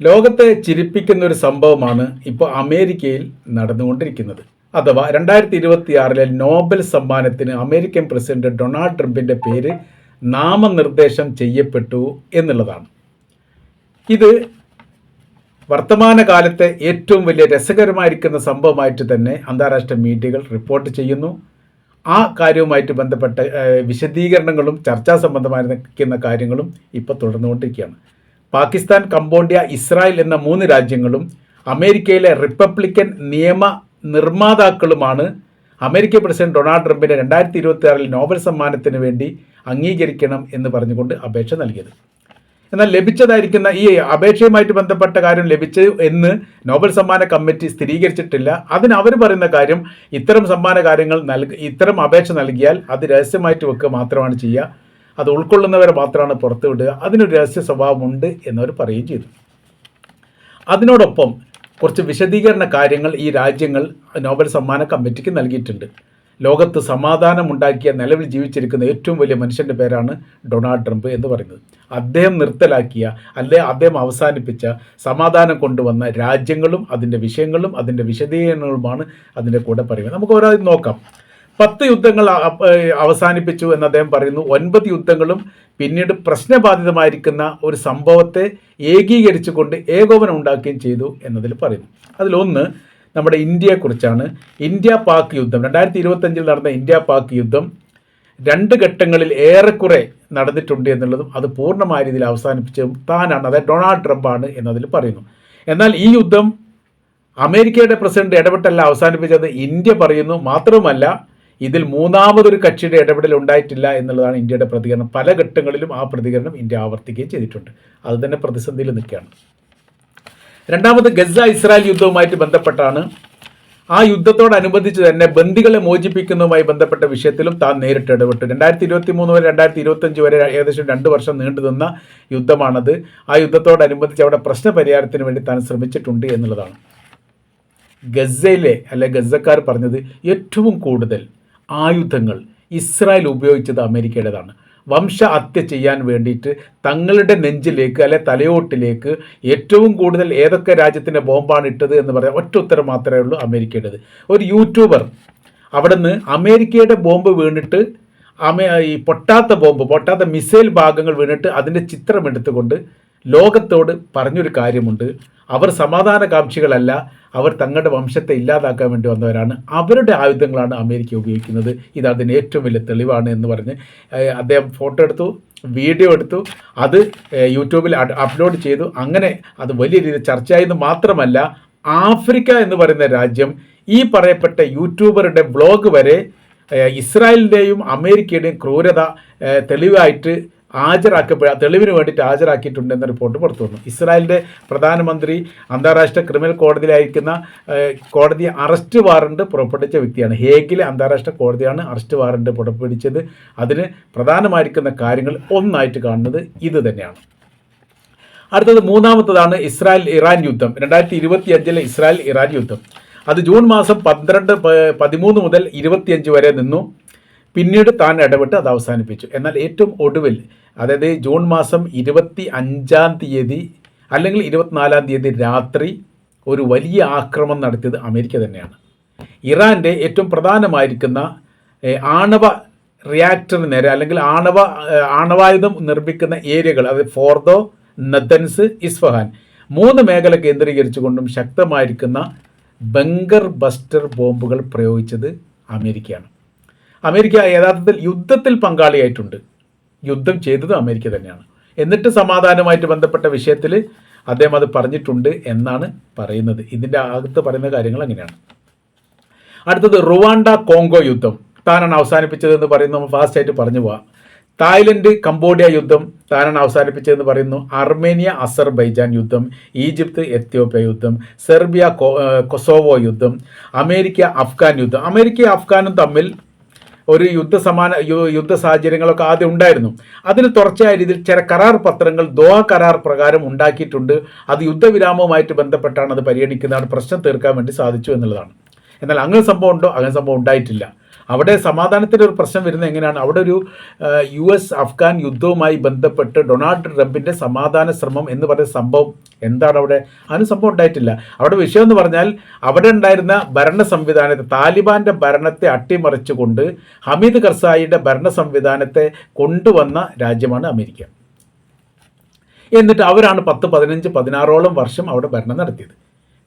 ലോകത്തെ ചിരിപ്പിക്കുന്ന ഒരു സംഭവമാണ് ഇപ്പോൾ അമേരിക്കയിൽ നടന്നുകൊണ്ടിരിക്കുന്നത്. അഥവാ 2026 നോബൽ സമ്മാനത്തിന് അമേരിക്കൻ പ്രസിഡന്റ് ഡൊണാൾഡ് ട്രംപിൻ്റെ പേര് നാമനിർദ്ദേശം ചെയ്യപ്പെട്ടു എന്നുള്ളതാണ്. ഇത് വർത്തമാനകാലത്തെ ഏറ്റവും വലിയ രസകരമായിരിക്കുന്ന സംഭവമായിട്ട് തന്നെ അന്താരാഷ്ട്ര മീഡിയകൾ റിപ്പോർട്ട് ചെയ്യുന്നു. ആ കാര്യവുമായിട്ട് ബന്ധപ്പെട്ട വിശദീകരണങ്ങളും ചർച്ചാ സംബന്ധമായിരിക്കുന്ന കാര്യങ്ങളും ഇപ്പോൾ തുടർന്നുകൊണ്ടിരിക്കുകയാണ്. പാകിസ്ഥാൻ, കംബോഡിയ, ഇസ്രായേൽ എന്ന 3 രാജ്യങ്ങളും അമേരിക്കയിലെ റിപ്പബ്ലിക്കൻ നിയമ നിർമ്മാതാക്കളുമാണ് അമേരിക്കൻ പ്രസിഡന്റ് ഡൊണാൾഡ് ട്രംപിനെ 2026 നോബൽ സമ്മാനത്തിന് വേണ്ടി അംഗീകരിക്കണം എന്ന് പറഞ്ഞുകൊണ്ട് അപേക്ഷ നൽകിയത്. എന്നാൽ ലഭിച്ചതായിരിക്കുന്ന ഈ അപേക്ഷയുമായിട്ട് ബന്ധപ്പെട്ട കാര്യം ലഭിച്ചു എന്ന് നോബൽ സമ്മാന കമ്മിറ്റി സ്ഥിരീകരിച്ചിട്ടില്ല. അതിന് അവർ പറയുന്ന കാര്യം, ഇത്തരം സമ്മാന കാര്യങ്ങൾ ഇത്തരം അപേക്ഷ നൽകിയാൽ അത് രഹസ്യമായിട്ട് വെക്കുക മാത്രമാണ് ചെയ്യുക, അത് ഉൾക്കൊള്ളുന്നവരെ മാത്രമാണ് പുറത്തു വിടുക, അതിനൊരു രഹസ്യ സ്വഭാവമുണ്ട് എന്നവർ പറയുകയും ചെയ്തു. അതിനോടൊപ്പം കുറച്ച് വിശദീകരണ കാര്യങ്ങൾ ഈ രാജ്യങ്ങൾ നോബൽ സമ്മാന കമ്മിറ്റിക്ക് നൽകിയിട്ടുണ്ട്. ലോകത്ത് സമാധാനമുണ്ടാക്കിയ, നിലവിൽ ജീവിച്ചിരിക്കുന്ന ഏറ്റവും വലിയ മനുഷ്യൻ്റെ പേരാണ് ഡൊണാൾഡ് ട്രംപ് എന്ന് പറയുന്നത്. അദ്ദേഹം നിർത്തലാക്കിയ, അദ്ദേഹം അവസാനിപ്പിച്ച, സമാധാനം കൊണ്ടുവന്ന രാജ്യങ്ങളും അതിൻ്റെ വിഷയങ്ങളും അതിൻ്റെ വിശദീകരണങ്ങളുമാണ് അതിൻ്റെ കൂടെ പറയുന്നത്. നമുക്ക് ഓരോ നോക്കാം. 10 യുദ്ധങ്ങൾ അവസാനിപ്പിച്ചു എന്ന് അദ്ദേഹം പറയുന്നു. 9 യുദ്ധങ്ങളും പിന്നീട് പ്രശ്നബാധിതമായിരിക്കുന്ന ഒരു സംഭവത്തെ ഏകീകരിച്ചുകൊണ്ട് ഏകോപനം ഉണ്ടാക്കുകയും ചെയ്തു എന്നതിൽ പറയുന്നു. അതിലൊന്ന് നമ്മുടെ ഇന്ത്യയെക്കുറിച്ചാണ്. ഇന്ത്യ പാക് യുദ്ധം 2025 നടന്ന ഇന്ത്യ പാക് യുദ്ധം 2 ഘട്ടങ്ങളിൽ ഏറെക്കുറെ നടന്നിട്ടുണ്ട് എന്നുള്ളതും അത് പൂർണ്ണമായ രീതിയിൽ അവസാനിപ്പിച്ചതും താനാണ്, അതായത് ഡൊണാൾഡ് ട്രംപാണ് എന്നതിൽ പറയുന്നു. എന്നാൽ ഈ യുദ്ധം അമേരിക്കയുടെ പ്രസിഡന്റ് ഇടപെട്ടല്ല അവസാനിപ്പിച്ചത് ഇന്ത്യ പറയുന്നു. മാത്രവുമല്ല, ഇതിൽ മൂന്നാമതൊരു കക്ഷിയുടെ ഇടപെടൽ ഉണ്ടായിട്ടില്ല എന്നുള്ളതാണ് ഇന്ത്യയുടെ പ്രതികരണം. പല ഘട്ടങ്ങളിലും ആ പ്രതികരണം ഇന്ത്യ ആവർത്തിക്കുകയും ചെയ്തിട്ടുണ്ട്. അത് തന്നെ പ്രതിസന്ധിയിൽ നിൽക്കുകയാണ്. രണ്ടാമത് ഗസ ഇസ്രായേൽ യുദ്ധവുമായിട്ട് ബന്ധപ്പെട്ടാണ്. ആ യുദ്ധത്തോടനുബന്ധിച്ച് തന്നെ ബന്ദികളെ മോചിപ്പിക്കുന്നതുമായി ബന്ധപ്പെട്ട വിഷയത്തിലും താൻ നേരിട്ട് ഇടപെട്ടു. 2023 മുതൽ 2025 വരെ ഏകദേശം 2 വർഷം നീണ്ടുനിന്ന യുദ്ധമാണത്. ആ യുദ്ധത്തോടനുബന്ധിച്ച് അവിടെ പ്രശ്ന പരിഹാരത്തിന് വേണ്ടി താൻ ശ്രമിച്ചിട്ടുണ്ട് എന്നുള്ളതാണ്. ഗസക്കാർ പറഞ്ഞത് ഏറ്റവും കൂടുതൽ ആയുധങ്ങൾ ഇസ്രായേൽ ഉപയോഗിച്ചത് അമേരിക്കയുടേതാണ്. വംശഹത്യ ചെയ്യാൻ വേണ്ടിയിട്ട് തങ്ങളുടെ നെഞ്ചിലേക്ക് തലയോട്ടിലേക്ക് ഏറ്റവും കൂടുതൽ ഏതൊക്കെ രാജ്യത്തിൻ്റെ ബോംബാണ് ഇട്ടത് എന്ന് പറയാൻ ഒറ്റ ഉത്തരം മാത്രമേ ഉള്ളൂ, അമേരിക്കയുടേത്. ഒരു യൂട്യൂബർ അവിടെ നിന്ന് അമേരിക്കയുടെ ബോംബ് വീണിട്ട് ഈ പൊട്ടാത്ത മിസൈൽ ഭാഗങ്ങൾ വീണിട്ട് അതിൻ്റെ ചിത്രം എടുത്തുകൊണ്ട് ലോകത്തോട് പറഞ്ഞൊരു കാര്യമുണ്ട്. അവർ സമാധാനകാംക്ഷികളല്ല, അവർ തങ്ങളുടെ വംശത്തെ ഇല്ലാതാക്കാൻ വേണ്ടി വന്നവരാണ്, അവരുടെ ആയുധങ്ങളാണ് അമേരിക്ക ഉപയോഗിക്കുന്നത്, ഇത് അതിന് ഏറ്റവും വലിയ തെളിവാണ് എന്ന് പറഞ്ഞ് അദ്ദേഹം ഫോട്ടോ എടുത്തു, വീഡിയോ എടുത്തു, അത് യൂട്യൂബിൽ അപ്ലോഡ് ചെയ്തു. അങ്ങനെ അത് വലിയ രീതിയിൽ ചർച്ചയായെന്ന് മാത്രമല്ല, ആഫ്രിക്ക എന്ന് പറയുന്ന രാജ്യം ഈ പറയപ്പെട്ട യൂട്യൂബറുടെ ബ്ലോഗ് വരെ ഇസ്രായേലിൻ്റെയും അമേരിക്കയുടെയും ക്രൂരത തെളിവിന് വേണ്ടിയിട്ട് ഹാജരാക്കിയിട്ടുണ്ടെന്ന റിപ്പോർട്ട് പുറത്തു വന്നു. ഇസ്രായേലിൻ്റെ പ്രധാനമന്ത്രി അന്താരാഷ്ട്ര ക്രിമിനൽ കോടതി അറസ്റ്റ് വാറണ്ട് പുറപ്പെടുവിച്ച വ്യക്തിയാണ്. ഹേഗിലെ അന്താരാഷ്ട്ര കോടതിയാണ് അറസ്റ്റ് വാറണ്ട് പുറപ്പെടുവിച്ചത്. അതിന് പ്രധാനമായിരിക്കുന്ന കാര്യങ്ങൾ ഒന്നായിട്ട് കാണുന്നത് ഇത് തന്നെയാണ്. അടുത്തത് മൂന്നാമത്തതാണ് ഇസ്രായേൽ ഇറാൻ യുദ്ധം. 2025 ഇസ്രായേൽ ഇറാൻ യുദ്ധം. അത് ജൂൺ മാസം 13 മുതൽ 25 വരെ നിന്നു. പിന്നീട് താൻ ഇടപെട്ട് അത് അവസാനിപ്പിച്ചു. എന്നാൽ ഏറ്റവും ഒടുവിൽ, അതായത് ജൂൺ മാസം 25-ാം തീയതി അല്ലെങ്കിൽ 24-ാം തീയതി രാത്രി ഒരു വലിയ ആക്രമണം നടത്തിയത് അമേരിക്ക തന്നെയാണ്. ഇറാൻ്റെ ഏറ്റവും പ്രധാനമായിരിക്കുന്ന ആണവ റിയാക്ടറിന് നേരെ അല്ലെങ്കിൽ ആണവായുധം നിർമ്മിക്കുന്ന ഏരിയകൾ, അതായത് ഫോർദോ, നദൻസ്, ഇസ്ഫഹാൻ 3 മേഖല കേന്ദ്രീകരിച്ചുകൊണ്ടും ശക്തമായിരിക്കുന്ന ബങ്കർ ബസ്റ്റർ ബോംബുകൾ പ്രയോഗിച്ചത് അമേരിക്കയാണ്. അമേരിക്ക യഥാർത്ഥത്തിൽ യുദ്ധത്തിൽ പങ്കാളിയായിട്ടുണ്ട്. യുദ്ധം ചെയ്തത് അമേരിക്ക തന്നെയാണ്. എന്നിട്ട് സമാധാനമായിട്ട് ബന്ധപ്പെട്ട വിഷയത്തിൽ അദ്ദേഹം അത് പറഞ്ഞിട്ടുണ്ട് എന്നാണ് പറയുന്നത്. ഇതിൻ്റെ അകത്ത് പറയുന്ന കാര്യങ്ങൾ അങ്ങനെയാണ്. അടുത്തത് റുവാണ്ട കോങ്കോ യുദ്ധം താനാണ് അവസാനിപ്പിച്ചതെന്ന് പറയുന്നു. നമ്മൾ ഫാസ്റ്റായിട്ട് പറഞ്ഞു പോവാം. തായ്ലൻഡ് കംബോഡിയ യുദ്ധം താനാണ് അവസാനിപ്പിച്ചതെന്ന് പറയുന്നു. അർമേനിയ അസർബൈജാൻ യുദ്ധം, ഈജിപ്ത് എത്യോപ്യ യുദ്ധം, സെർബിയ കൊസോവോ യുദ്ധം, അമേരിക്ക അഫ്ഗാൻ യുദ്ധം. അമേരിക്കയും അഫ്ഗാനും തമ്മിൽ ഒരു യുദ്ധ സാഹചര്യങ്ങളൊക്കെ ആദ്യം ഉണ്ടായിരുന്നു. അതിന് തുടർച്ചയായ രീതിയിൽ ചില കരാർ പത്രങ്ങൾ ദോഹ കരാർ പ്രകാരം ഉണ്ടാക്കിയിട്ടുണ്ട്. അത് യുദ്ധവിരാമവുമായിട്ട് ബന്ധപ്പെട്ടാണ് അത് പരിഗണിക്കുന്നതാണ്, പ്രശ്നം തീർക്കാൻ വേണ്ടി സാധിച്ചു എന്നുള്ളതാണ്. എന്നാൽ അങ്ങനെ സംഭവം ഉണ്ടോ? അങ്ങനെ സംഭവം ഉണ്ടായിട്ടില്ല. അവിടെ സമാധാനത്തിൻ്റെ ഒരു പ്രശ്നം വരുന്നത് എങ്ങനെയാണ്? അവിടെ ഒരു US അഫ്ഗാൻ യുദ്ധവുമായി ബന്ധപ്പെട്ട് ഡൊണാൾഡ് ട്രംപിൻ്റെ സമാധാന ശ്രമം എന്ന് പറയുന്ന സംഭവം എന്താണ് അവിടെ? അതിന് സംഭവം ഉണ്ടായിട്ടില്ല. അവിടെ വിഷയം എന്ന് പറഞ്ഞാൽ അവിടെ ഉണ്ടായിരുന്ന ഭരണ സംവിധാനത്തെ, താലിബാൻ്റെ ഭരണത്തെ അട്ടിമറിച്ചുകൊണ്ട് ഹമീദ് കർസായിയുടെ ഭരണ സംവിധാനത്തെ കൊണ്ടുവന്ന രാജ്യമാണ് അമേരിക്ക. എന്നിട്ട് അവരാണ് 10, 15, 16ഓളം വർഷം അവിടെ ഭരണം നടത്തിയത്.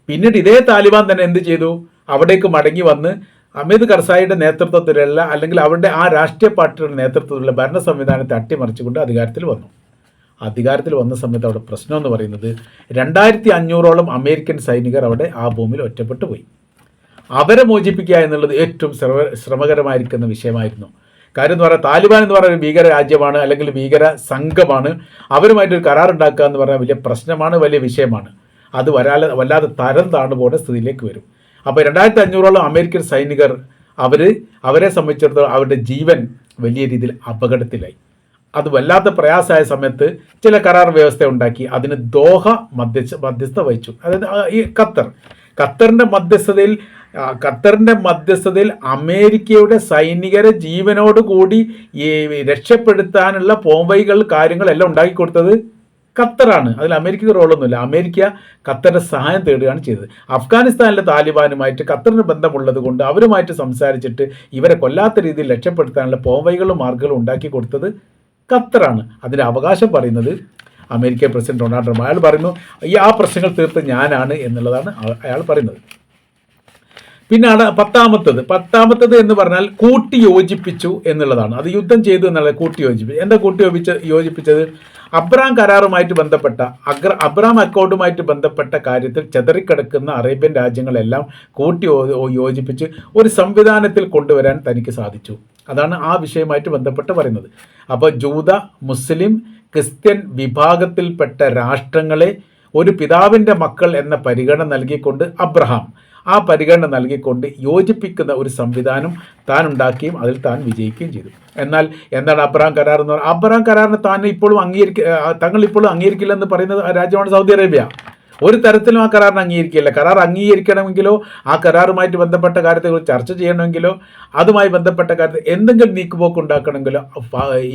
പിന്നീട് ഇതേ താലിബാൻ തന്നെ എന്ത് ചെയ്തു? അവിടേക്ക് മടങ്ങി വന്ന് ഹമീദ് കർസായിയുടെ നേതൃത്വത്തിലുള്ള, അല്ലെങ്കിൽ അവരുടെ ആ രാഷ്ട്രീയ പാർട്ടിയുടെ നേതൃത്വത്തിലുള്ള ഭരണ സംവിധാനത്തെ അട്ടിമറിച്ചുകൊണ്ട് അധികാരത്തിൽ വന്നു. അധികാരത്തിൽ വന്ന സമയത്ത് അവിടെ പ്രശ്നം എന്ന് പറയുന്നത് 2500ഓളം അമേരിക്കൻ സൈനികർ അവിടെ ആ ഭൂമിയിൽ ഒറ്റപ്പെട്ടു പോയി. അവരെ മോചിപ്പിക്കുക എന്നുള്ളത് ഏറ്റവും ശ്രമകരമായിരിക്കുന്ന വിഷയമായിരുന്നു. കാര്യം എന്ന് പറഞ്ഞാൽ താലിബാൻ എന്ന് പറയുന്ന ഒരു ഭീകര രാജ്യമാണ്, അല്ലെങ്കിൽ ഭീകര സംഘമാണ്. അവരുമായിട്ടൊരു കരാറുണ്ടാക്കുക എന്ന് പറഞ്ഞാൽ വലിയ പ്രശ്നമാണ്, വലിയ വിഷയമാണ്. അത് വല്ലാതെ തരം താണുപോകുന്ന സ്ഥിതിയിലേക്ക് വരും. അപ്പോൾ 2500ഓളം അമേരിക്കൻ സൈനികർ അവരെ സംബന്ധിച്ചിടത്തോളം അവരുടെ ജീവൻ വലിയ രീതിയിൽ അപകടത്തിലായി. അത് വല്ലാത്ത പ്രയാസമായ സമയത്ത് ചില കരാർ വ്യവസ്ഥ ഉണ്ടാക്കി. അതിന് ദോഹ മധ്യസ്ഥ വഹിച്ചു. അതായത് ഈ ഖത്തറിൻ്റെ മധ്യസ്ഥതയിൽ അമേരിക്കയുടെ സൈനികരെ ജീവനോടുകൂടി ഈ രക്ഷപ്പെടുത്താനുള്ള പോംവഴികൾ കാര്യങ്ങളെല്ലാം ഉണ്ടാക്കി കൊടുത്തത് ഖത്തറാണ്. അതിൽ അമേരിക്കയ്ക്ക് റോളൊന്നുമില്ല. അമേരിക്ക ഖത്തറിൻ്റെ സഹായം തേടുകയാണ് ചെയ്തത്. അഫ്ഗാനിസ്ഥാനിലെ താലിബാനുമായിട്ട് ഖത്തറിന് ബന്ധമുള്ളത് കൊണ്ട് അവരുമായിട്ട് സംസാരിച്ചിട്ട് ഇവരെ കൊല്ലാത്ത രീതിയിൽ രക്ഷപ്പെടുത്താനുള്ള പോംവഴികളും മാർഗങ്ങളും ഉണ്ടാക്കി കൊടുത്തത് ഖത്തറാണ്. അതിൻ്റെ അവകാശം പറയുന്നത് അമേരിക്കൻ പ്രസിഡന്റ് ഡൊണാൾഡ് ട്രംപ്. അയാൾ പറയുന്നു ആ പ്രശ്നങ്ങൾ തീർത്ത് ഞാനാണ് എന്നുള്ളതാണ് അയാൾ പറയുന്നത്. പിന്നെ പത്താമത്തത് എന്ന് പറഞ്ഞാൽ കൂട്ടിയോജിപ്പിച്ചു എന്നുള്ളതാണ്. അത് യുദ്ധം ചെയ്തു എന്നുള്ള കൂട്ടിയോജിപ്പിച്ചു. എന്താ യോജിപ്പിച്ചത്? അബ്രഹാം കരാറുമായിട്ട് ബന്ധപ്പെട്ട അബ്രഹാം അക്കൗണ്ടുമായിട്ട് ബന്ധപ്പെട്ട കാര്യത്തിൽ ചെതറിക്കിടക്കുന്ന അറേബ്യൻ രാജ്യങ്ങളെല്ലാം യോജിപ്പിച്ച് ഒരു സംവിധാനത്തിൽ കൊണ്ടുവരാൻ തനിക്ക് സാധിച്ചു. അതാണ് ആ വിഷയമായിട്ട് ബന്ധപ്പെട്ട് പറയുന്നത്. അപ്പോൾ ജൂത, മുസ്ലിം, ക്രിസ്ത്യൻ വിഭാഗത്തിൽപ്പെട്ട രാഷ്ട്രങ്ങളെ ഒരു പിതാവിൻ്റെ മക്കൾ എന്ന പരിഗണന നൽകിക്കൊണ്ട് അബ്രഹാം ആ പരിഗണന നൽകിക്കൊണ്ട് യോജിപ്പിക്കുന്ന ഒരു സംവിധാനം താൻ ഉണ്ടാക്കുകയും അതിൽ താൻ വിജയിക്കുകയും ചെയ്തു. എന്നാൽ എന്താണ് അബ്രഹാം കരാർ എന്ന് പറഞ്ഞാൽ? അബ്രഹാം കരാറിന് തങ്ങൾ ഇപ്പോഴും അംഗീകരിക്കില്ലെന്ന് പറയുന്നത് രാജ്യമാണ് സൗദി അറേബ്യ. ഒരു തരത്തിലും ആ കരാറിന് അംഗീകരിക്കില്ല. കരാർ അംഗീകരിക്കണമെങ്കിലോ ആ കരാറുമായിട്ട് ബന്ധപ്പെട്ട കാര്യത്തെക്കുറിച്ച് ചർച്ച ചെയ്യണമെങ്കിലോ അതുമായി ബന്ധപ്പെട്ട കാര്യത്തിൽ എന്തെങ്കിലും നീക്കുപോക്ക് ഉണ്ടാക്കണമെങ്കിലോ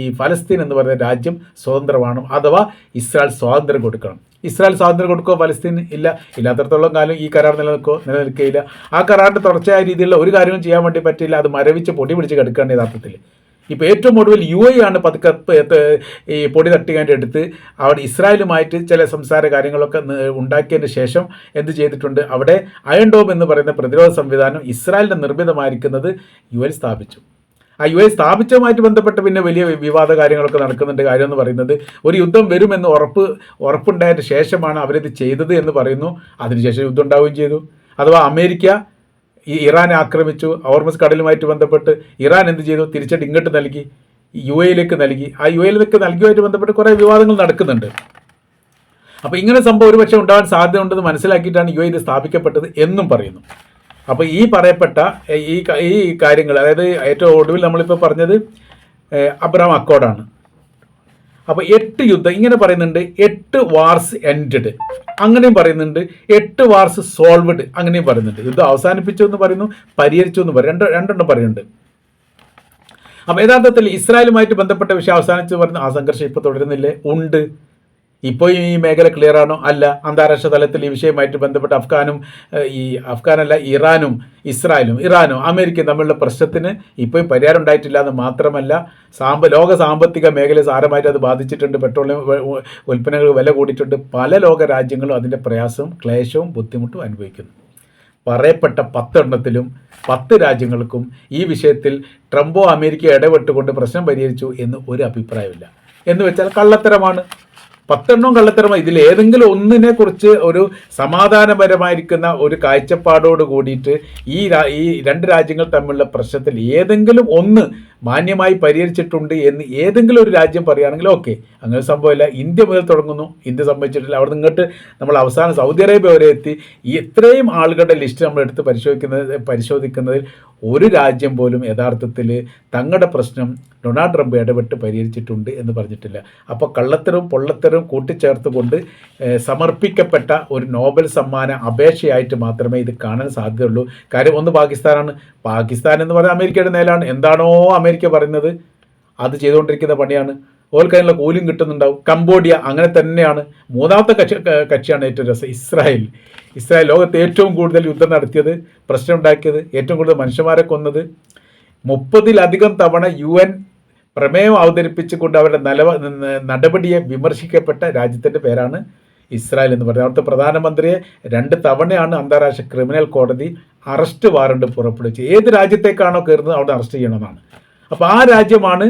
ഈ ഫലസ്തീൻ എന്ന് പറയുന്ന രാജ്യം സ്വതന്ത്രമാണ്, അഥവാ ഇസ്രായേൽ സ്വാതന്ത്ര്യം കൊടുക്കണം. ഇസ്രായേൽ സ്വാതന്ത്ര്യം കൊടുക്കുമോ ഫലസ്തീൻ? ഇല്ലാത്തടത്തോളം കാലം ഈ കരാർ നിലനിൽക്കുകയില്ല. ആ കരാറിൻ്റെ തുടർച്ചയായ രീതിയിലുള്ള ഒരു കാര്യവും ചെയ്യാൻ വേണ്ടി പറ്റില്ല. അത് മരവിച്ച് പൊടി പിടിച്ച് കിടക്കേണ്ട യഥാർത്ഥത്തിൽ. ഇപ്പോൾ ഏറ്റവും ഒടുവിൽ UAE ആണ് പതുക്കെ ഈ പൊടി തട്ടിക്കാൻ്റെ അവിടെ ഇസ്രായേലുമായിട്ട് ചില സംസാര കാര്യങ്ങളൊക്കെ ഉണ്ടാക്കിയതിന് ശേഷം എന്ത് ചെയ്തിട്ടുണ്ട്? അവിടെ അയൺ ഡോം എന്ന് പറയുന്ന പ്രതിരോധ സംവിധാനം ഇസ്രായേലിൻ്റെ നിർമ്മിതമായിരിക്കുന്നത് UAE സ്ഥാപിച്ചു. ആ UAE സ്ഥാപിച്ചതുമായിട്ട് ബന്ധപ്പെട്ട് പിന്നെ വലിയ വിവാദ കാര്യങ്ങളൊക്കെ നടക്കുന്നുണ്ട്. കാര്യം എന്ന് പറയുന്നത് ഒരു യുദ്ധം വരുമെന്ന് ഉറപ്പുണ്ടായതിന് ശേഷമാണ് അവരിത് ചെയ്തത് എന്ന് പറയുന്നു. അതിനുശേഷം യുദ്ധം ഉണ്ടാവുകയും ചെയ്തു. അഥവാ അമേരിക്ക ഇറാനെ ആക്രമിച്ചു. ഹോർമസ് കടലുമായിട്ട് ബന്ധപ്പെട്ട് ഇറാൻ എന്ത് ചെയ്തു? തിരിച്ചടി ഇങ്ങോട്ട് നൽകി, UAE-ലേക്ക് നൽകി. ആ UAE-ലേക്ക് നൽകിയുമായിട്ട് ബന്ധപ്പെട്ട് കുറേ വിവാദങ്ങൾ നടക്കുന്നുണ്ട്. അപ്പോൾ ഇങ്ങനെ സംഭവം ഒരുപക്ഷെ ഉണ്ടാകാൻ സാധ്യതയുണ്ടെന്ന് മനസ്സിലാക്കിയിട്ടാണ് UAE ഇത് സ്ഥാപിക്കപ്പെട്ടത് എന്നും പറയുന്നു. അപ്പോൾ ഈ പറയപ്പെട്ട ഈ കാര്യങ്ങൾ, അതായത് ഏറ്റവും ഒടുവിൽ നമ്മളിപ്പോൾ പറഞ്ഞത് അബ്രഹാം അക്കോർഡാണ്. അപ്പോൾ 8 യുദ്ധം ഇങ്ങനെ പറയുന്നുണ്ട്. 8 വാർസ് എൻഡഡ് അങ്ങനെയും പറയുന്നുണ്ട്. 8 വാർസ് സോൾവഡ് അങ്ങനെയും പറയുന്നുണ്ട്. യുദ്ധം അവസാനിപ്പിച്ചു എന്ന് പറയുന്നു, പരിഹരിച്ചു എന്ന് പറയും. രണ്ടെണ്ണം പറയുന്നുണ്ട്. അപ്പോൾ യഥാർത്ഥത്തിൽ ഇസ്രായേലുമായിട്ട് ബന്ധപ്പെട്ട വിഷയം അവസാനിച്ചു പറയുന്നു. ആ സംഘർഷം ഇപ്പോൾ തുടരുന്നില്ലേ? ഉണ്ട്. ഇപ്പോൾ ഈ മേഖല ക്ലിയർ ആണോ? അല്ല. അന്താരാഷ്ട്ര തലത്തിൽ ഈ വിഷയമായിട്ട് ബന്ധപ്പെട്ട് ഇറാനും ഇറാനും അമേരിക്കയും തമ്മിലുള്ള പ്രശ്നത്തിന് ഇപ്പോൾ പരിഹാരം ഉണ്ടായിട്ടില്ല എന്ന് മാത്രമല്ല, ലോക സാമ്പത്തിക മേഖലയെ സാരമായിട്ട് അത് ബാധിച്ചിട്ടുണ്ട്. പെട്രോളിയം ഉൽപ്പന്നങ്ങൾ വില കൂടിയിട്ടുണ്ട്. പല ലോക രാജ്യങ്ങളും അതിൻ്റെ പ്രയാസവും ക്ലേശവും ബുദ്ധിമുട്ടും അനുഭവിക്കുന്നു. പറയപ്പെട്ട 10 എണ്ണത്തിലും 10 രാജ്യങ്ങൾക്കും ഈ വിഷയത്തിൽ ട്രംപോ അമേരിക്കയോ ഇടപെട്ടുകൊണ്ട് പ്രശ്നം പരിഹരിച്ചു എന്ന് ഒരു അഭിപ്രായമില്ല. എന്ന് വെച്ചാൽ കള്ളത്തരമാണ്. 10 എണ്ണവും കള്ളത്തരമാണ്. ഇതിൽ ഏതെങ്കിലും ഒന്നിനെ കുറിച്ച് ഒരു സമാധാനപരമായിരിക്കുന്ന ഒരു കാഴ്ചപ്പാടോട് കൂടിയിട്ട് ഈ 2 രാജ്യങ്ങൾ തമ്മിലുള്ള പ്രശ്നത്തിൽ ഏതെങ്കിലും ഒന്ന് മാന്യമായി പരിഹരിച്ചിട്ടുണ്ട് എന്ന് ഏതെങ്കിലും ഒരു രാജ്യം പറയുകയാണെങ്കിൽ ഓക്കെ. അങ്ങനെ സംഭവമില്ല. ഇന്ത്യ മുതൽ തുടങ്ങുന്നു, ഇന്ത്യ സംഭവിച്ചിട്ടില്ല. അവിടെ നിന്നിട്ട് നമ്മൾ അവസാനം സൗദി അറേബ്യ വരെ എത്തി. ഈ ഇത്രയും ആളുകളുടെ ലിസ്റ്റ് നമ്മൾ എടുത്ത് പരിശോധിക്കുന്നതിൽ ഒരു രാജ്യം പോലും യഥാർത്ഥത്തിൽ തങ്ങളുടെ പ്രശ്നം ഡൊണാൾഡ് ട്രംപ് ഇടപെട്ട് പരിഹരിച്ചിട്ടുണ്ട് എന്ന് പറഞ്ഞിട്ടില്ല. അപ്പോൾ കള്ളത്തരവും പൊള്ളത്തരവും കൂട്ടിച്ചേർത്തുകൊണ്ട് സമർപ്പിക്കപ്പെട്ട ഒരു നോബൽ സമ്മാന അപേക്ഷയായിട്ട് മാത്രമേ ഇത് കാണാൻ സാധ്യതയുള്ളൂ. കാര്യം ഒന്ന് പാകിസ്ഥാനാണ്. പാകിസ്ഥാൻ എന്ന് പറയുന്നത് അമേരിക്കയുടെ നേലാണ്. എന്താണോ അമേരിക്ക പറയുന്നത് അത് ചെയ്തുകൊണ്ടിരിക്കുന്ന പണിയാണ്. ഓൽക്കതിനുള്ള കൂലിയും കിട്ടുന്നുണ്ടാവും. കംബോഡിയ അങ്ങനെ തന്നെയാണ്. മൂന്നാമത്തെ കക്ഷിയാണ് ഏറ്റവും രസം ഇസ്രായേൽ. ഇസ്രായേൽ ലോകത്ത് ഏറ്റവും കൂടുതൽ യുദ്ധം നടത്തിയത്, പ്രശ്നം ഉണ്ടാക്കിയത്, ഏറ്റവും കൂടുതൽ മനുഷ്യന്മാരെ കൊന്നത്, 30-ലധികം തവണ UN പ്രമേയം അവതരിപ്പിച്ചുകൊണ്ട് അവരുടെ നടപടിയെ വിമർശിക്കപ്പെട്ട രാജ്യത്തിൻ്റെ പേരാണ് ഇസ്രായേൽ എന്ന് പറയുന്നത്. അവിടുത്തെ പ്രധാനമന്ത്രിയെ 2 തവണയാണ് അന്താരാഷ്ട്ര ക്രിമിനൽ കോടതി അറസ്റ്റ് വാറണ്ട് പുറപ്പെടുവിച്ചത്. ഏത് രാജ്യത്തേക്കാണോ കയറുന്നത് അവിടെ അറസ്റ്റ് ചെയ്യണമെന്നാണ്. അപ്പോൾ ആ രാജ്യമാണ്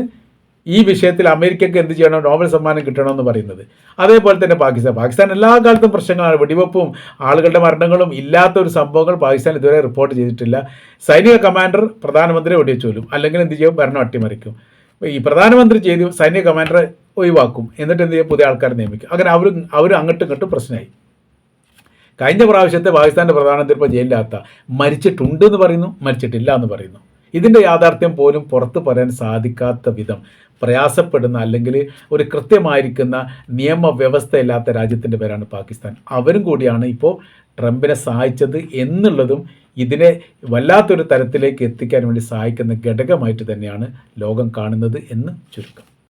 ഈ വിഷയത്തിൽ അമേരിക്കയ്ക്ക് എന്ത് ചെയ്യണം, നോബൽ സമ്മാനം കിട്ടണമെന്ന് പറയുന്നത്. അതേപോലെ തന്നെ പാകിസ്ഥാൻ എല്ലാ കാലത്തും പ്രശ്നങ്ങളാണ്. വെടിവെപ്പും ആളുകളുടെ മരണങ്ങളും ഇല്ലാത്ത ഒരു സംഭവങ്ങൾ പാകിസ്ഥാൻ ഇതുവരെ റിപ്പോർട്ട് ചെയ്തിട്ടില്ല. സൈനിക കമാൻഡർ പ്രധാനമന്ത്രിയെ വെടിവെച്ച് കൊല്ലും, അല്ലെങ്കിൽ എന്ത് ചെയ്യും, ഭരണം അട്ടിമറിക്കും. ഈ പ്രധാനമന്ത്രി ചെയ്ത് സൈനിക കമാൻഡറെ ഒഴിവാക്കും, എന്നിട്ട് എന്ത് ചെയ്യും, പുതിയ ആൾക്കാരെ നിയമിക്കും. അങ്ങനെ അവർ അങ്ങോട്ടും ഇങ്ങോട്ടും പ്രശ്നമായി. കഴിഞ്ഞ പ്രാവശ്യത്തെ പാകിസ്ഥാൻ്റെ പ്രധാനമന്ത്രി ഇപ്പോൾ ജയിലിലാത്ത മരിച്ചിട്ടുണ്ട് എന്ന് പറയുന്നു, മരിച്ചിട്ടില്ല എന്ന് പറയുന്നു. ഇതിൻ്റെ യാഥാർത്ഥ്യം പോലും പുറത്ത് പറയാൻ സാധിക്കാത്ത വിധം പ്രയാസപ്പെടുന്ന അല്ലെങ്കിൽ ഒരു കൃത്യമായിരിക്കുന്ന നിയമവ്യവസ്ഥയില്ലാത്ത രാജ്യത്തിൻ്റെ പേരാണ് പാകിസ്ഥാൻ. അവരും കൂടിയാണ് ഇപ്പോൾ ട്രംപിനെ സഹായിച്ചത് എന്നുള്ളതും ഇതിനെ വല്ലാത്തൊരു തരത്തിലേക്ക് എത്തിക്കാൻ വേണ്ടി സഹായിക്കുന്ന ഘടകമായിട്ട് തന്നെയാണ് ലോകം കാണുന്നത് എന്ന് ചുരുക്കം.